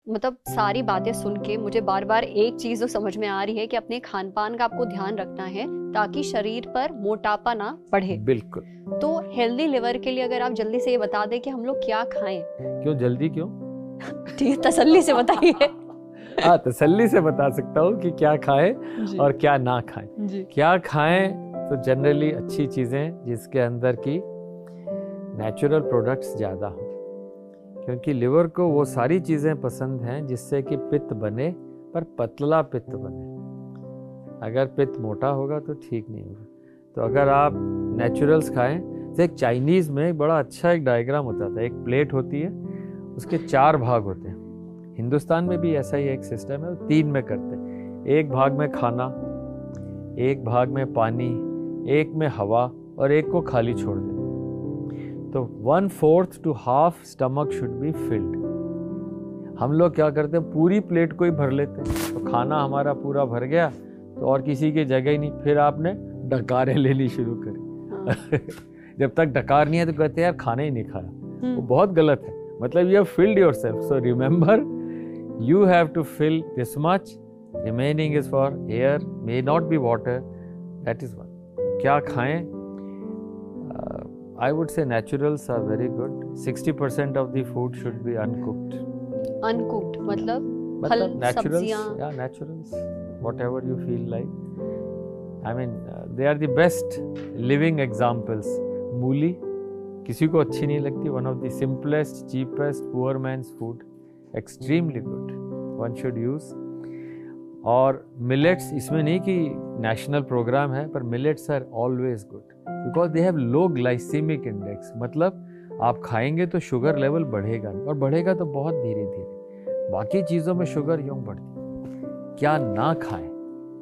मतलब सारी बातें सुन के मुझे बार बार एक चीज तो समझ में आ रही है कि अपने खान पान का आपको ध्यान रखना है ताकि शरीर पर मोटापा ना बढ़े। बिल्कुल। तो हेल्दी लिवर के लिए अगर आप जल्दी से ये बता दें कि हम लोग क्या खाएं। क्यों जल्दी क्यों? ठीक, तसल्ली से बताइए। हाँ, तसल्ली से बता सकता हूँ कि क्या खाएं और क्या ना खाएं। जी। क्या खाएं तो जनरली अच्छी चीजें जिसके अंदर की नेचुरल प्रोडक्ट्स ज़्यादा हो, क्योंकि लिवर को वो सारी चीज़ें पसंद हैं जिससे कि पित्त बने, पर पतला पित्त बने। अगर पित्त मोटा होगा तो ठीक नहीं होगा। तो अगर आप नेचुरल्स खाएं, तो एक चाइनीज़ में एक बड़ा अच्छा एक डायग्राम होता था। एक प्लेट होती है, उसके 4 भाग होते हैं। हिंदुस्तान में भी ऐसा ही एक सिस्टम है, 3 में करते हैं। एक भाग में खाना, एक भाग में पानी, एक में हवा और एक को खाली छोड़ देते हैं। तो 1/4 to half stomach should be filled. हम लोग क्या करते हैं, पूरी प्लेट को ही भर लेते हैं। तो खाना हमारा पूरा भर गया तो और किसी की जगह ही नहीं। फिर आपने डकारें लेनी शुरू करी। जब तक डकार नहीं है तो कहते हैं यार खाना ही नहीं खाया। वो बहुत गलत है। मतलब you have filled yourself. So remember, you have to fill this much, remaining is for air, may not be water. That is one. क्या खाएं? I would say naturals are very good. 60% of the food should be uncooked. Uncooked मतलब फल, naturals, सब्जियां। yeah, naturals, whatever you feel like. I mean, they are the best living examples. मूली किसी को अच्छी नहीं लगती. One of the simplest, cheapest, poor man's food. Extremely good. One should use. और मिलेट्स, इसमें नहीं कि नेशनल प्रोग्राम है, पर millets are always good because they have low glycaemic index. मतलब आप खाएंगे तो शुगर लेवल बढ़ेगा नहीं, और बढ़ेगा तो बहुत धीरे धीरे। बाकी चीज़ों में शुगर यूँ बढ़ती। क्या ना खाएं?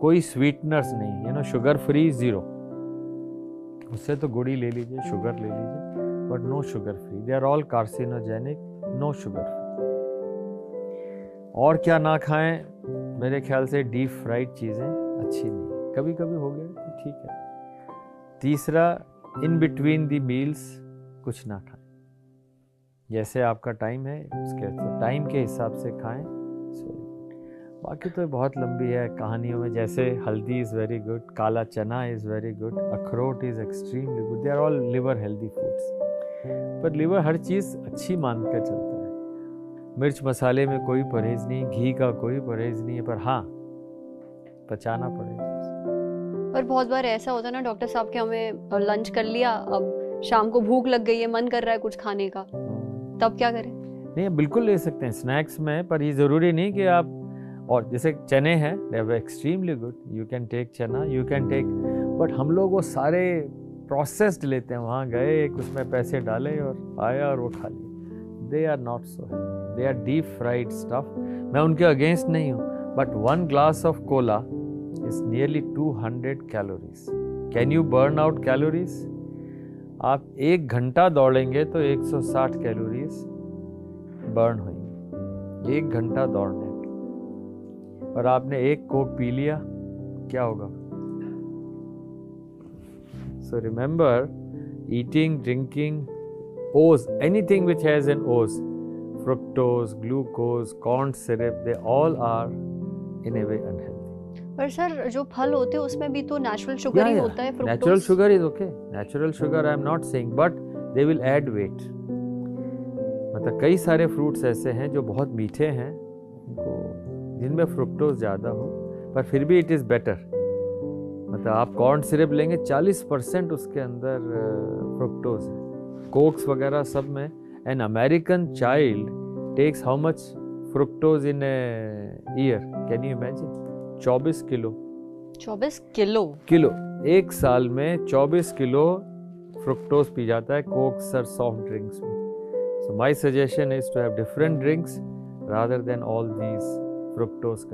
कोई स्वीटनर्स नहीं, शुगर फ्री 0। उससे तो गुड़ी ले लीजिए, शुगर ले लीजिए, but no sugar free. They are all carcinogenic, no sugar free. और क्या ना खाएं? मेरे ख्याल से डीप फ्राइड चीज़ें अच्छी नहीं। कभी कभी हो गया तो ठीक है। तीसरा, इन बिटवीन दी मील्स कुछ ना खाएं। जैसे आपका टाइम है उसके टाइम के हिसाब से खाएं। बाकी तो बहुत लंबी है कहानियों में। जैसे हल्दी इज़ वेरी गुड, काला चना इज़ वेरी गुड, अखरोट is extremely good. They are all liver healthy foods. पर लिवर हर चीज़ अच्छी मान कर चलता है। मिर्च मसाले में कोई परहेज़ नहीं, घी का कोई परहेज़ नहीं है, पर हाँ पचाना पड़ेगा। पर बहुत बार ऐसा होता है ना डॉक्टर साहब कि हमें लंच कर लिया, अब शाम को भूख लग गई है, मन कर रहा है कुछ खाने का, तब क्या करें? नहीं, बिल्कुल ले सकते हैं स्नैक्स में, पर ये ज़रूरी नहीं कि आप। और जैसे चने हैं, they are extremely good, you can take chana, you can take. But हम लोग वो सारे प्रोसेस्ड लेते हैं। वहाँ गए, एक उसमें पैसे डाले और आया और वो खा लिया। They are not so healthy, they are deep fried stuff. मैं उनके अगेंस्ट नहीं हूँ, but 1 glass of cola is nearly 200 calories. Can you burn out calories? आप 1 घंटा दौड़ेंगे तो 160 कैलोरीज बर्न होंगी। 1 घंटा दौड़ने में। और आपने 1 कोक पी लिया, क्या होगा? So remember, eating, drinking, O's, anything which has an O's, fructose, glucose, corn syrup, they all are in a way unhealthy. पर सर जो फल होते हैं उसमें भी तो नेचुरल शुगर ही होता है, fructose. Natural sugar is okay. Natural sugar I am not saying, but they will add weight. मतलब कई सारे फ्रूट्स ऐसे हैं जो बहुत मीठे हैं, जिनमें फ्रुक्टोज ज़्यादा हो, पर फिर भी इट इज़ बेटर। मतलब आप कॉर्न सिरप लेंगे, 40% उसके अंदर फ्रुक्टोज है। कोक्स वगैरह सब में। An American child takes how much fructose in a year? Can you imagine? 24 kilo. 24 kilo? एक साल में 24 किलो फ्रुक्टोज पी जाता है कोक्स और सॉफ्ट ड्रिंक्स में। So my suggestion is to have different drinks rather than all these fructose content.